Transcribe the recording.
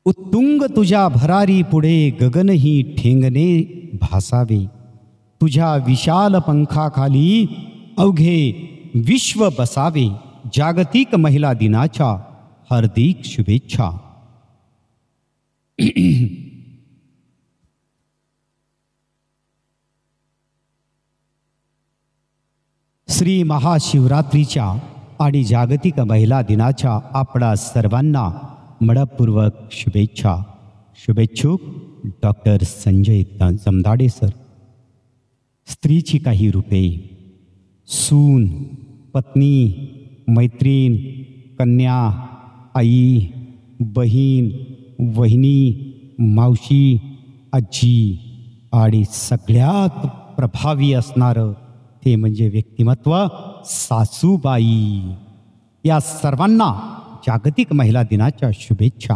उत्तुंग तुझ्या भरारी पुढे गगनही ठेंगणे भासावे. तुझ्या विशाल पंखाखाली अवघे विश्व बसावे. जागतिक महिला दिनाच्या हार्दिक शुभेच्छा. श्री महाशिवरात्रीच्या आणि जागतिक महिला दिनाच्या आपणा सर्वांना मनपूर्वक शुभेच्छा. शुभेच्छुक डॉक्टर संजय जमदाडे सर. स्त्रीची काही रूपे: सून, पत्नी, मैत्रीण, कन्या, आई, बहीण, वहिनी, मावशी, आजी आणि सगळ्यात प्रभावी असणारं ते म्हणजे व्यक्तिमत्व सासूबाई. या सर्वांना जागतिक महिला दिनाच्या शुभेच्छा.